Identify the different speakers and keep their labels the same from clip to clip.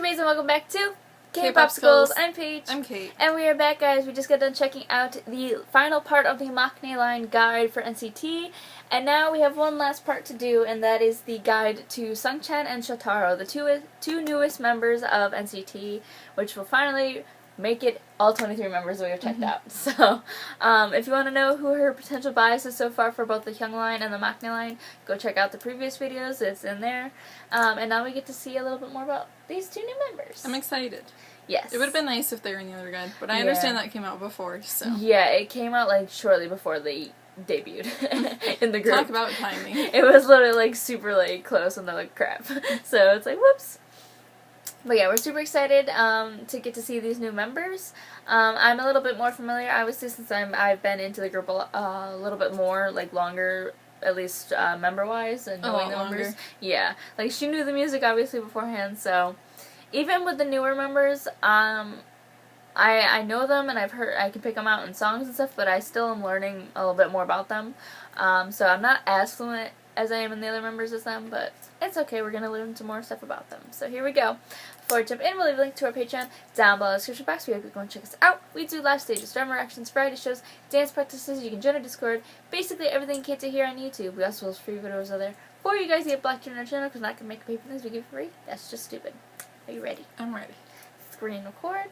Speaker 1: Babes and welcome back to K-Popsicles. I'm Paige.
Speaker 2: I'm Kate.
Speaker 1: And we are back, guys. We just got done checking out the final part of the Maknae line guide for NCT. And now we have one last part to do, and that is the guide to Sungchan and Shotaro, the two newest members of NCT, which will finally make it all 23 members that we have checked out. So, if you want to know who her potential bias is so far for both the Hyung line and the Maknae line, go check out the previous videos. It's in there. And now we get to see a little bit more about these two new members.
Speaker 2: I'm excited.
Speaker 1: Yes.
Speaker 2: It would have been nice if they were in the other guide, but I understand that came out before, so.
Speaker 1: Yeah, it came out like shortly before they debuted in the group.
Speaker 2: Talk about timing.
Speaker 1: It was literally like super like close and they're like crap. So it's like whoops. But yeah, we're super excited to get to see these new members. I'm a little bit more familiar, obviously, since I've been into the group a little bit more, like longer, at least member-wise, and knowing the members. Yeah, like she knew the music obviously beforehand, so even with the newer members, I know them and I can pick them out in songs and stuff, but I still am learning a little bit more about them. So I'm not as fluent as I am in the other members as them, but it's okay, we're going to learn some more stuff about them. So here we go. Before we jump in, we'll leave a link to our Patreon down below in the description box. We hope you go and check us out. We do live stages, drama reactions, variety shows, dance practices, you can join our Discord, basically everything kids are here on YouTube. We also post free videos over there for you guys to get blocked in our channel, because not going to make paper things we give free. That's just stupid. Are you ready?
Speaker 2: I'm ready.
Speaker 1: Screen record.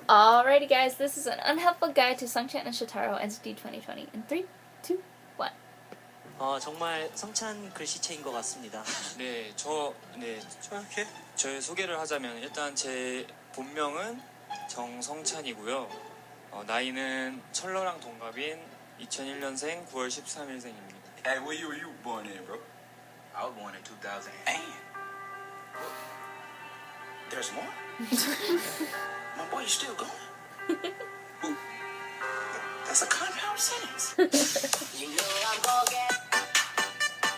Speaker 1: Alrighty guys, this is an unhelpful guide to Sungchan and Shotaro NCT 2020 in 3, 2, 1.
Speaker 3: 정말 성찬 글씨체인 것 같습니다. 네, 저의 소개를 하자면 일단 제 본명은 정성찬이고요. 나이는 철러랑 동갑인 2001년생 9월 13일생입니다.
Speaker 4: Hey, where you born in, bro? I was born in 2008. There's more? My boy, you still going? That's a compound sentence. You know I'm gonna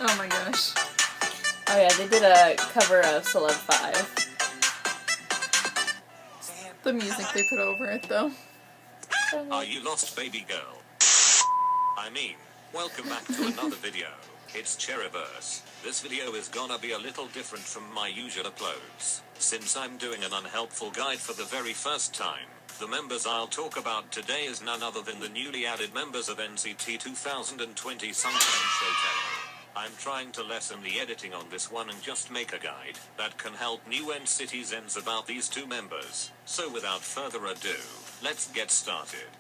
Speaker 2: Oh my gosh.
Speaker 1: Oh yeah, they did a cover of Celeb 5.
Speaker 2: The music they put over it, though.
Speaker 5: Are you lost, baby girl? I mean, welcome back to another video. It's Cherryverse. This video is gonna be a little different from my usual uploads, since I'm doing an unhelpful guide for the very first time. The members I'll talk about today is none other than the newly added members of NCT 2020 Sungchan and Shotaro. I'm trying to lessen the editing on this one and just make a guide that can help new NCTzens about these two members. So without further ado, let's get started.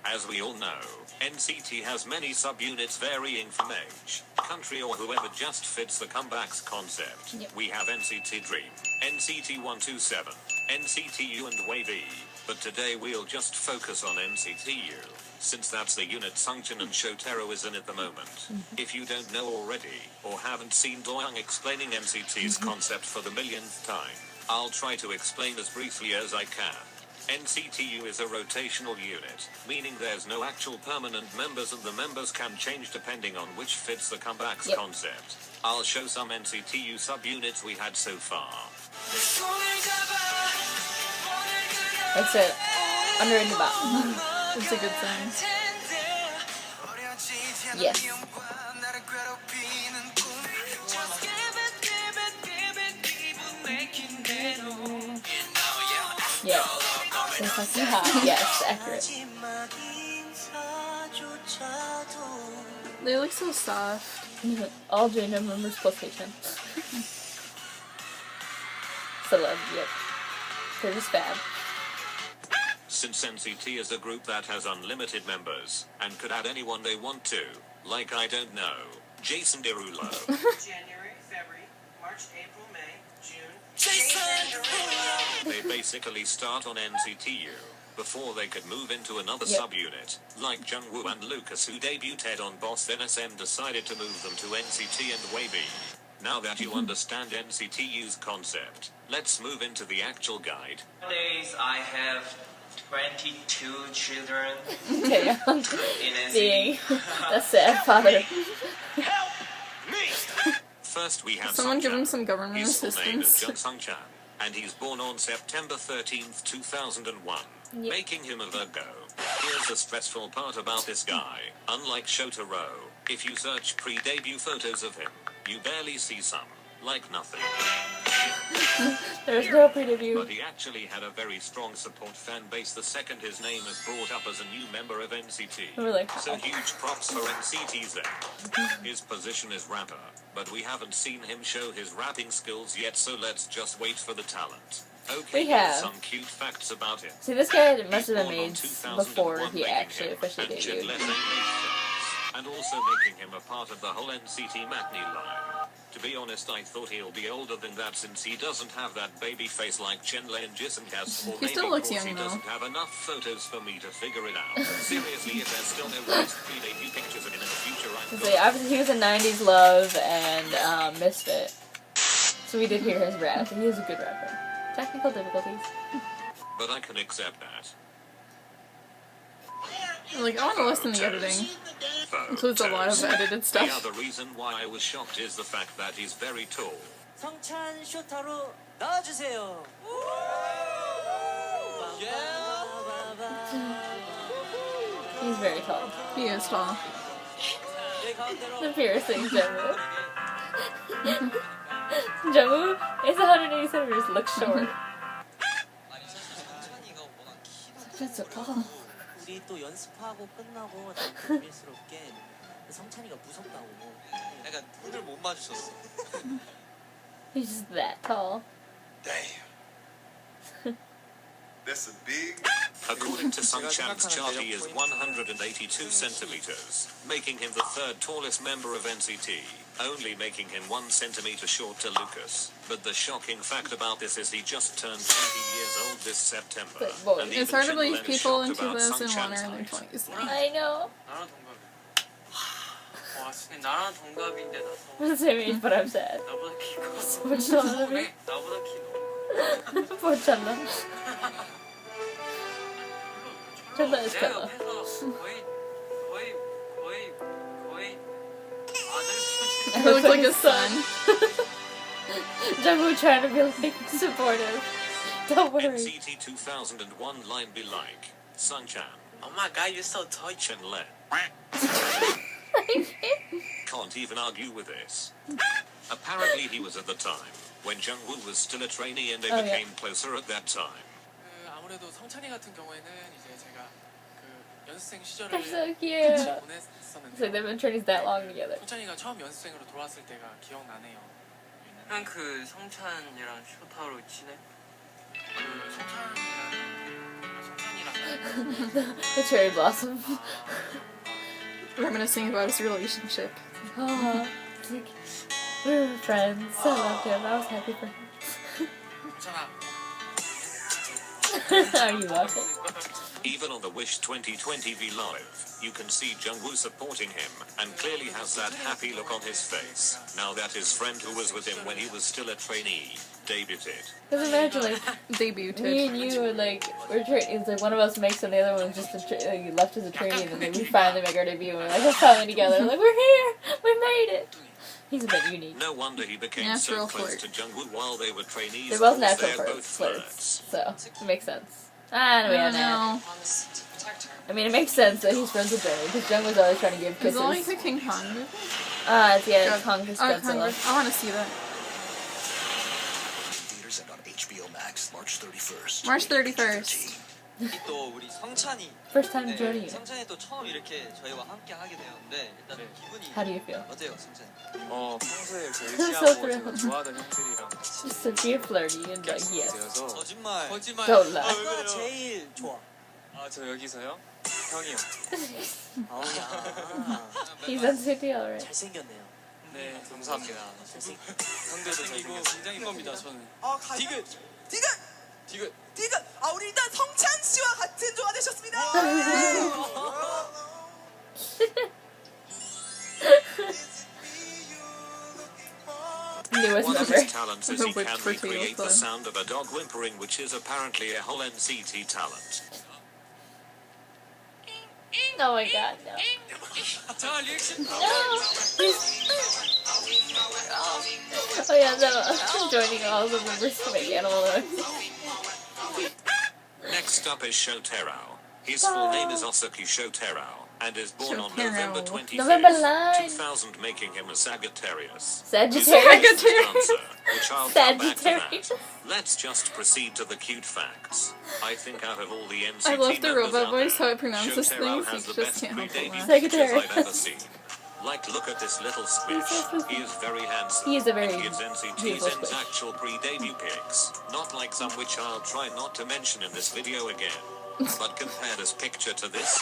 Speaker 5: As we all know, NCT has many subunits varying from age, country, or whoever just fits the comebacks concept.
Speaker 1: Yep.
Speaker 5: We have NCT Dream, NCT 127, NCT U and Wavy, but today we'll just focus on NCT U, since that's the unit Sungchan and Shotaro is in at the moment. If you don't know already, or haven't seen Doyoung explaining NCT's concept for the millionth time, I'll try to explain as briefly as I can. NCT U is a rotational unit, meaning there's no actual permanent members and the members can change depending on which fits the comebacks concept. I'll show some NCT U subunits we had so far.
Speaker 1: That's it. Under in the bottom.
Speaker 2: It's a good thing.
Speaker 1: Yes. Yeah. It's like, yeah. Yes, accurate.
Speaker 2: They look so soft.
Speaker 1: All J-Num members plus patient. Celeb, yep. They're just bad.
Speaker 5: Since NCT is a group that has unlimited members, and could add anyone they want to, like I don't know, Jason Derulo.
Speaker 6: January, February, March, April, May, June. Jason Derulo!
Speaker 5: They basically start on NCT U, before they could move into another subunit, like Jungwoo and Lucas, who debuted on Boss, then SM decided to move them to NCT and Wavy. Now that you understand NCT U's concept, let's move into the actual guide.
Speaker 6: Nowadays, I have 22 children
Speaker 1: Okay,
Speaker 6: in NCT.
Speaker 1: being a sad father.
Speaker 6: Help me!
Speaker 5: First we have
Speaker 2: Someone give
Speaker 5: Sungchan.
Speaker 2: him some government
Speaker 5: He's full name is
Speaker 2: assistance.
Speaker 5: Jung Sungchan, and he's born on September 13th, 2001, making him a Virgo. Here's the stressful part about this guy. Unlike Shotaro, if you search pre-debut photos of him, you barely see some. like nothing.
Speaker 1: There's no preview.
Speaker 5: But he actually had a very strong support fan base the second his name is brought up as a new member of NCT.
Speaker 1: We're like,
Speaker 5: So huge props for NCT's then. His position is rapper, but we haven't seen him show his rapping skills yet, so let's just wait for the talent. Okay,
Speaker 1: We have.
Speaker 5: some cute facts about him.
Speaker 1: See, this guy must have been
Speaker 5: Born on
Speaker 1: made
Speaker 5: 2001,
Speaker 1: before he
Speaker 5: making
Speaker 1: actually
Speaker 5: him
Speaker 1: officially
Speaker 5: and Jen
Speaker 1: debuted.
Speaker 5: Lethal made films, and also making him a part of the whole NCT matinee line. To be honest, I thought he'll be older than that since he doesn't have that baby face like Chenle and Jisung has, or
Speaker 2: He
Speaker 5: maybe
Speaker 2: still looks
Speaker 5: because he
Speaker 2: young, though.
Speaker 5: doesn't have enough photos for me to figure it out. Seriously, if there's still no released pre-debut pictures of him in the future, I'm
Speaker 1: See, obviously he was a 90s love and Misfit. So we did hear his rap. He is a good rapper. Technical difficulties.
Speaker 5: but I can accept that.
Speaker 2: Like, I want to listen to the editing. Includes a lot of edited
Speaker 5: The
Speaker 2: stuff.
Speaker 5: other reason why I was shocked is the fact that he's very tall.
Speaker 3: 성찬 쇼타로 나와주세요.
Speaker 1: He's very tall.
Speaker 2: He is tall.
Speaker 1: The piercing, Jungwoo. Jungwoo is 180 centimeters, looks short. That's so tall.
Speaker 3: 우리 또 연습하고 끝나고 난 비밀스럽게 성찬이가 무섭다고. 약간 눈을 못 마주쳤어.
Speaker 1: He's just that tall.
Speaker 7: Damn. That's a big.
Speaker 5: According to Sungchan's chart, he is 182 centimeters, making him the third tallest member of NCT, only making him 1 centimeter short to Lucas. But the shocking fact about this is he just turned 20 years old this September.
Speaker 1: But boy,
Speaker 5: And
Speaker 2: It's
Speaker 5: even
Speaker 2: hard to believe
Speaker 5: Chinlen is
Speaker 2: people in
Speaker 5: shocked about
Speaker 2: 2001
Speaker 5: Sungchan's
Speaker 2: are in their
Speaker 5: height.
Speaker 2: 20s.
Speaker 1: I know.
Speaker 6: 나랑 동갑이야. 와, 진짜 나랑 동갑인데 나서
Speaker 1: I'm the same age, but I'm sad.
Speaker 6: 나보다 키 커.
Speaker 1: Poor Chandler.
Speaker 6: 나보다 키 너무
Speaker 1: Poor Chandler. Chandler is
Speaker 6: 내가
Speaker 1: Chandler.
Speaker 6: 옆에서 거의 아들
Speaker 2: He looks like his son.
Speaker 1: Jungwoo trying to be like supportive. Don't worry.
Speaker 5: NCT 2001 line be like Sungchan,
Speaker 6: Oh my god, you're so tall.
Speaker 5: Chenle. Can't even argue with this. Apparently he was at the time when Jungwoo was still a trainee and they
Speaker 1: Oh, yeah.
Speaker 5: became closer at that time.
Speaker 6: 아무래도 성찬이 같은 경우에는 이제 제가 그 연습생 시절을
Speaker 1: They're so
Speaker 6: 같이
Speaker 1: cute. It's like
Speaker 6: 보냈었는데
Speaker 1: they've been training that long together.
Speaker 6: 성찬이가 처음 연습생으로 들어왔을 때가 기억나네요. 형 그 성찬이랑 쇼타로 친해? 그 성찬이랑
Speaker 1: The cherry blossom.
Speaker 2: Reminiscing about his relationship.
Speaker 1: Oh, it's like, we were friends. I loved him. I was happy for him.
Speaker 6: 괜찮아.
Speaker 1: Are you watching?
Speaker 5: Even on the Wish 2020 V Live, you can see Jungwoo supporting him, and clearly has that happy look on his face, now that his friend who was with him when he was still a trainee, debuted.
Speaker 1: Because imagine, like, me
Speaker 2: Debuted.
Speaker 1: and you were like, we're it's like one of us makes and the other one was just like, left as a trainee, and then we finally make our debut, and we're like, we're finally together. We're like, we're here! We made it! He's a bit unique.
Speaker 5: No wonder he became
Speaker 2: Natural
Speaker 5: so close
Speaker 2: flirt.
Speaker 5: to Jungwoo while they were trainees.
Speaker 1: They're both
Speaker 5: because
Speaker 1: natural
Speaker 5: they're both
Speaker 1: flirts,
Speaker 5: flirts.
Speaker 1: so it makes sense. Anyway,
Speaker 2: I
Speaker 1: on that.
Speaker 2: know.
Speaker 1: I mean, it makes sense that he's friends with Johnny, because Jung was always trying to give
Speaker 2: Is
Speaker 1: kisses.
Speaker 2: it like the King Kong movie?
Speaker 1: It's, yeah,
Speaker 2: Good.
Speaker 1: Kong is
Speaker 2: Oh,
Speaker 1: Godzilla.
Speaker 2: I want to see that.
Speaker 7: Theaters and on HBO Max March 31st.
Speaker 2: March 31st.
Speaker 3: 또 우리 성찬이.
Speaker 1: First time joining you.
Speaker 3: 성찬이 또 처음 이렇게 저희와 함께 하게 되었는데 일단 기분이
Speaker 1: How do you feel?
Speaker 3: 어때요, 성찬이?
Speaker 8: 평소에 제일
Speaker 1: So
Speaker 8: 의지하고
Speaker 1: thrilled.
Speaker 8: 제가 좋아하던 형들이랑
Speaker 1: Just to be flirty and like, yes.
Speaker 8: 되어서
Speaker 3: 거짓말.
Speaker 1: Don't lie.
Speaker 3: 누가 제일 좋아?
Speaker 8: 저 여기서요? 형이요.
Speaker 1: He's NCT, alright.
Speaker 3: 잘생겼네요.
Speaker 8: 네, 감사합니다. 형들도 잘생겼어요.
Speaker 6: 굉장히 겁니다 저는.
Speaker 4: 디귿.
Speaker 8: 디귿.
Speaker 4: 아, 우리 일단 성찬 씨와 같은 조가 되셨습니다.
Speaker 1: Newest
Speaker 5: One of
Speaker 1: member.
Speaker 5: his talents is he
Speaker 2: Whipped
Speaker 5: can
Speaker 2: potato
Speaker 5: recreate the
Speaker 2: fun.
Speaker 5: sound of a dog whimpering, which is apparently a whole NCT talent.
Speaker 1: Oh my god, no.
Speaker 6: 자 리액션.
Speaker 1: No! Oh yeah, no. Joining all the members to make animal noise.
Speaker 5: Next up is Shotaro. His full name is Osaku Shotaro, and is born on
Speaker 2: Shotaro.
Speaker 5: November 25th,
Speaker 1: November 9.
Speaker 5: 2000, making him a Sagittarius.
Speaker 1: Sagittarius.
Speaker 5: He's a dancer, which I'll come back to
Speaker 1: Sagittarius.
Speaker 5: that. Let's just proceed to the cute facts. I think out of all the NCT
Speaker 2: I love the
Speaker 5: members
Speaker 2: robot
Speaker 5: out
Speaker 2: voice,
Speaker 5: there,
Speaker 2: how it pronounces
Speaker 5: Shotaro
Speaker 2: things,
Speaker 5: has
Speaker 2: you
Speaker 5: the
Speaker 2: just
Speaker 5: best
Speaker 2: can't help but
Speaker 5: pre-debut
Speaker 2: laugh.
Speaker 5: pictures
Speaker 1: Sagittarius.
Speaker 5: I've ever seen. Like, look at this little squish. He is very handsome.
Speaker 1: He is a very
Speaker 5: and gives NCT
Speaker 1: beautiful
Speaker 5: Zen's
Speaker 1: squish.
Speaker 5: actual pre-debut pics. Not like some which I'll try not to mention in this video again. But compare this picture to this.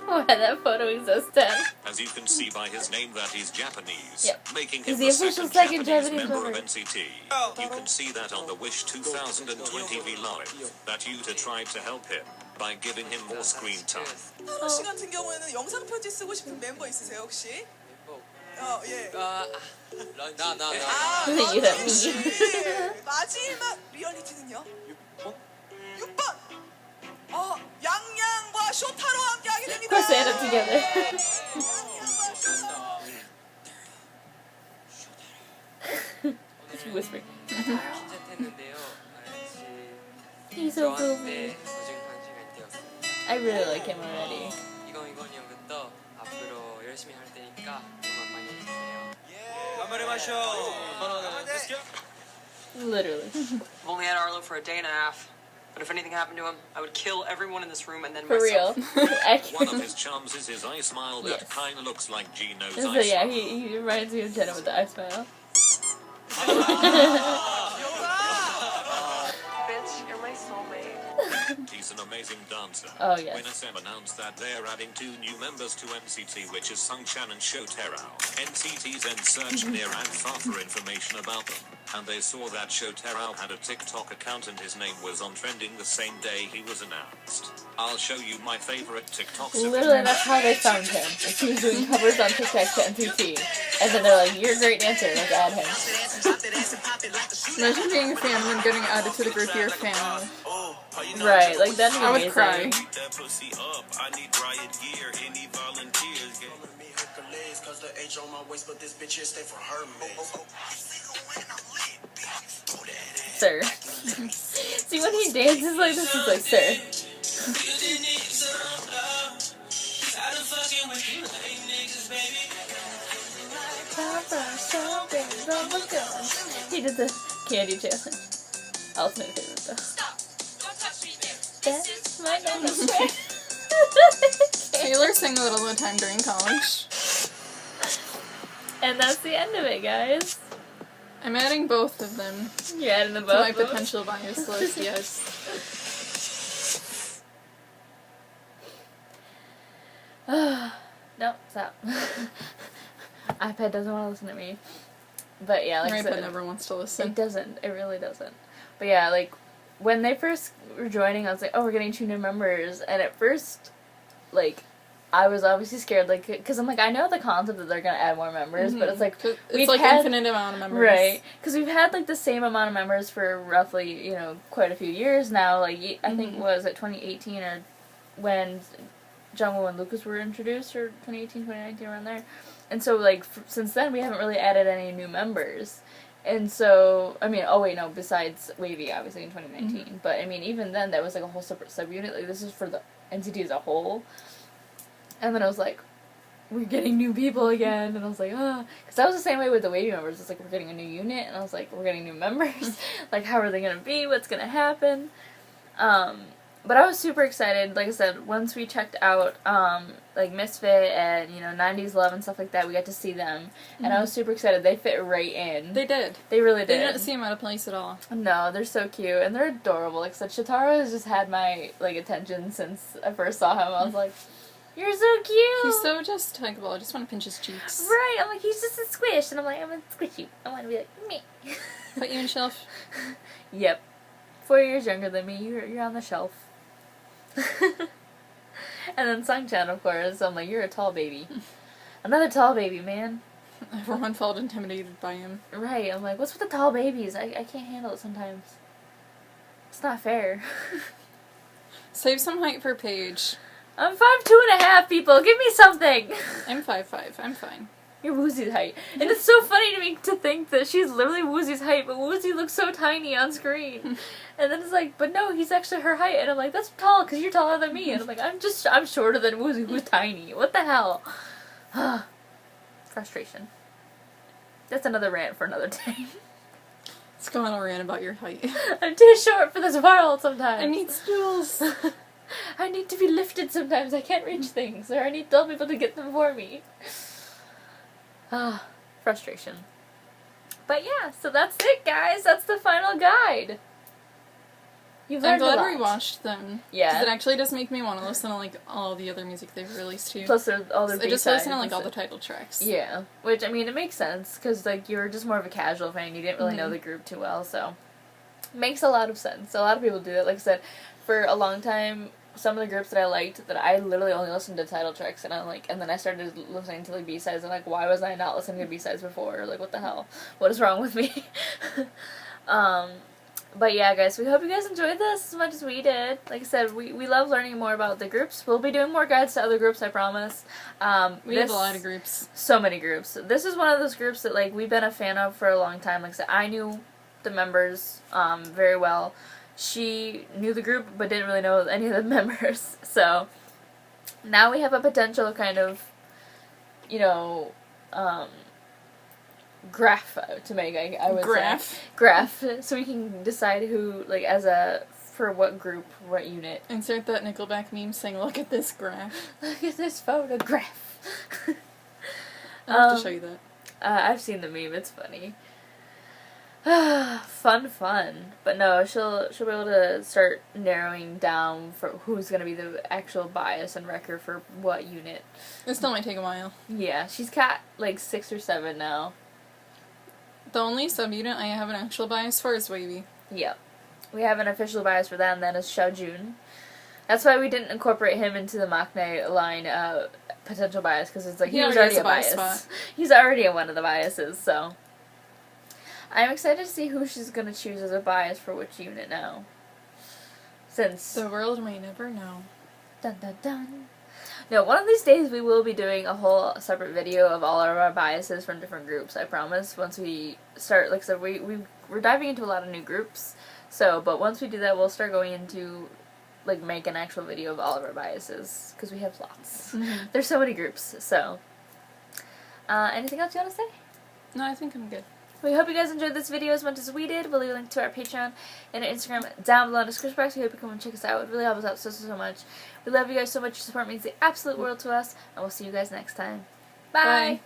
Speaker 1: Oh, that photo is so sad.
Speaker 5: As you can see by his name that he's Japanese,
Speaker 1: Yep.
Speaker 5: making
Speaker 1: He's
Speaker 5: him
Speaker 1: the
Speaker 5: the
Speaker 1: official
Speaker 5: second
Speaker 1: second
Speaker 5: Japanese
Speaker 1: Japanese
Speaker 5: member of
Speaker 1: member.
Speaker 5: NCT. You can see that on the Wish 2020 V Live, that Yuta tried to help him by giving him more screen time.
Speaker 9: 타로 씨 같은 경우에는 영상 편지 쓰고 싶은 멤버 있으세요 혹시? 예.
Speaker 6: 나.
Speaker 1: You don't need.
Speaker 9: 씨. 마지막 리얼리티는요? 6번. 양양과 쇼타로와 함께하게
Speaker 1: Of
Speaker 9: 됩니다.
Speaker 1: course they end up together.
Speaker 9: 양양과 쇼타로.
Speaker 1: Whispering.
Speaker 6: 괜찮았는데요.
Speaker 1: He's so cool.
Speaker 6: 저한테 소중한 시간 되었어요.
Speaker 1: I really like him already.
Speaker 6: 이건 형부터 앞으로 열심히 할 테니까 응원 많이 해주세요.
Speaker 8: 간만에 마셔.
Speaker 1: Literally.
Speaker 10: I've only had Arlo for a day and a half, but if anything happened to him, I would kill everyone in this room and then
Speaker 1: For
Speaker 10: myself.
Speaker 1: real.
Speaker 5: One of
Speaker 1: Accurate.
Speaker 5: his charms is his eye smile that
Speaker 1: Yes.
Speaker 5: kinda looks like Gino's
Speaker 1: So
Speaker 5: eye
Speaker 1: yeah,
Speaker 5: smile.
Speaker 1: he reminds me of Jenna with the eye smile.
Speaker 10: Bitch, you're my soulmate.
Speaker 5: He's an amazing dancer.
Speaker 1: Oh, yes.
Speaker 5: When SM announced that they're adding 2 new members to NCT, which is Sungchan and Shotaro, NCT then searched near and far for information about them, and they saw that Shotaro had a TikTok account and his name was on trending the same day he was announced. I'll show you my favorite TikToks of
Speaker 1: Literally,
Speaker 5: him.
Speaker 1: that's how they found him. Like, he was doing covers on TikTok to NCT. And then they're like, you're a great dancer, let's add him.
Speaker 2: Imagine being a fan and then getting added to the group you're a fan of.
Speaker 1: Right, like that'd be
Speaker 2: I would
Speaker 1: amazing.
Speaker 2: cry.
Speaker 4: That pussy up. I need riot gear. Any volunteers? Follow me, Hercules, cause the H on my waist, but this bitch here stay for her
Speaker 1: Sir. See, when he dances like this, he's like, sir. He did the candy challenge. Ultimate favorite though. That's my number.
Speaker 2: Taylor sang that all the time during college.
Speaker 1: And that's the end of it, guys.
Speaker 2: I'm adding both of them
Speaker 1: You're adding the
Speaker 2: to
Speaker 1: both
Speaker 2: my
Speaker 1: of them?
Speaker 2: potential bias list, yes.
Speaker 1: No, stop. iPad doesn't want to listen to me. But yeah, like I
Speaker 2: My
Speaker 1: said,
Speaker 2: iPad never wants to
Speaker 1: it
Speaker 2: listen.
Speaker 1: doesn't. It really doesn't. But yeah, like, when they first were joining, I was like, oh, we're getting 2 new members. And at first, like, I was obviously scared, like, because I'm like, I know the concept that they're going to add more members, but it's like,
Speaker 2: It's
Speaker 1: we've
Speaker 2: like
Speaker 1: had,
Speaker 2: infinite amount of members.
Speaker 1: right, because we've had, like, the same amount of members for roughly, you know, quite a few years now. Like, I think, was it 2018 or when Jungwoo and Lucas were introduced, or 2018, 2019, around there. And so, like, since then, we haven't really added any new members. And so, I mean, oh wait, no, besides Wavy, obviously, in 2019. But, I mean, even then, that was, like, a whole separate subunit. Like, this is for the NCT as a whole. And then I was like, we're getting new people again. And I was like, ah. Because that was the same way with the Wavy members. It's like, we're getting a new unit. And I was like, we're getting new members. Like, how are they going to be? What's going to happen? But I was super excited. Like I said, once we checked out, like, Misfit and, you know, 90s Love and stuff like that, we got to see them. And I was super excited. They fit right in.
Speaker 2: They did.
Speaker 1: They really
Speaker 2: They
Speaker 1: did.
Speaker 2: didn't seem out of place at all.
Speaker 1: No, they're so cute. And they're adorable. Like I said, Shotaro has just had my, like, attention since I first saw him. I was like, you're so cute!
Speaker 2: He's so just huggable. I just want to pinch his cheeks.
Speaker 1: Right, I'm like, he's just a squish. And I'm like, I'm gonna squish you. I want to be like, me.
Speaker 2: Put you in shelf.
Speaker 1: Yep. 4 years younger than me. You're on the shelf. And then Sungchan, of course. I'm like, you're a tall baby. Another tall baby, man.
Speaker 2: Everyone felt intimidated by him.
Speaker 1: Right, I'm like, what's with the tall babies? I can't handle it sometimes. It's not fair.
Speaker 2: Save some height for Paige.
Speaker 1: I'm 5'2.5", people. Give me something.
Speaker 2: I'm 5'5". I'm fine.
Speaker 1: you're Woozy's height. And it's so funny to me to think that she's literally Woozy's height, but Woozy looks so tiny on screen. And then it's like, but no, he's actually her height. And I'm like, that's tall because you're taller than me. And I'm like, I'm shorter than Woozy, who's tiny. What the hell? Frustration. That's another rant for another day.
Speaker 2: Let's go on a rant about your height.
Speaker 1: I'm too short for this world sometimes.
Speaker 2: I need stools.
Speaker 1: I need to be lifted sometimes. I can't reach things. Or I need other people to get them for me. Frustration. But yeah, so that's it, guys. That's the final guide. You've
Speaker 2: I'm
Speaker 1: learned a
Speaker 2: glad
Speaker 1: lot.
Speaker 2: we watched them.
Speaker 1: Yeah.
Speaker 2: Because it actually does make me want to listen to, like, all the other music they've released, too.
Speaker 1: Plus all their
Speaker 2: I just
Speaker 1: B-sides
Speaker 2: listen to, like, all
Speaker 1: and
Speaker 2: the
Speaker 1: stuff.
Speaker 2: title tracks.
Speaker 1: Yeah. Which, I mean, it makes sense. Because, like, you're just more of a casual fan. You didn't really know
Speaker 2: Mhm.
Speaker 1: the group too well, so. Makes a lot of sense. A lot of people do it. Like I said, for a long time, some of the groups that I liked, that I literally only listened to title tracks, and I'm like, and then I started listening to like B-sides, and like, why was I not listening to B-sides before? Like, what the hell? What is wrong with me? But yeah, guys, we hope you guys enjoyed this as much as we did. Like I said, we love learning more about the groups. We'll be doing more guides to other groups, I promise.
Speaker 2: We have a lot of groups.
Speaker 1: So many groups. This is one of those groups that like we've been a fan of for a long time. Like I said, I knew the members very well. She knew the group but didn't really know any of the members. So now we have a potential kind of, you know, graph to make, I would say. Graph. So we can decide who, like, for what group, what unit.
Speaker 2: Insert that Nickelback meme saying, look at this graph.
Speaker 1: Look at this photograph.
Speaker 2: I'll have to show you that.
Speaker 1: I've seen the meme, it's funny. Fun. But no, she'll be able to start narrowing down for who's gonna be the actual bias and wrecker for what unit.
Speaker 2: It still might take a while.
Speaker 1: Yeah, she's got like 6 or 7 now.
Speaker 2: The only subunit I have an actual bias for is Wavy.
Speaker 1: Yep. We have an official bias for that, and that is Xiaojun. That's why we didn't incorporate him into the Maknae line potential bias, because it's like he was already a bias. He's already one of the biases, so. I'm excited to see who she's going to choose as a bias for which unit now. Since...
Speaker 2: The world may never know.
Speaker 1: Dun dun dun. No, one of these days we will be doing a whole separate video of all of our biases from different groups, I promise. Once we start, like I said, we're diving into a lot of new groups. So, but once we do that, we'll start going into, like, make an actual video of all of our biases. Because we have lots.
Speaker 2: Mm-hmm.
Speaker 1: There's so many groups, so. Anything else you want to say?
Speaker 2: No, I think I'm good.
Speaker 1: We hope you guys enjoyed this video as much as we did. We'll leave a link to our Patreon and our Instagram down below in the description box. We hope you come and check us out. It really helps us out so much. We love you guys so much. Your support means the absolute world to us. And we'll see you guys next time. Bye.
Speaker 2: Bye.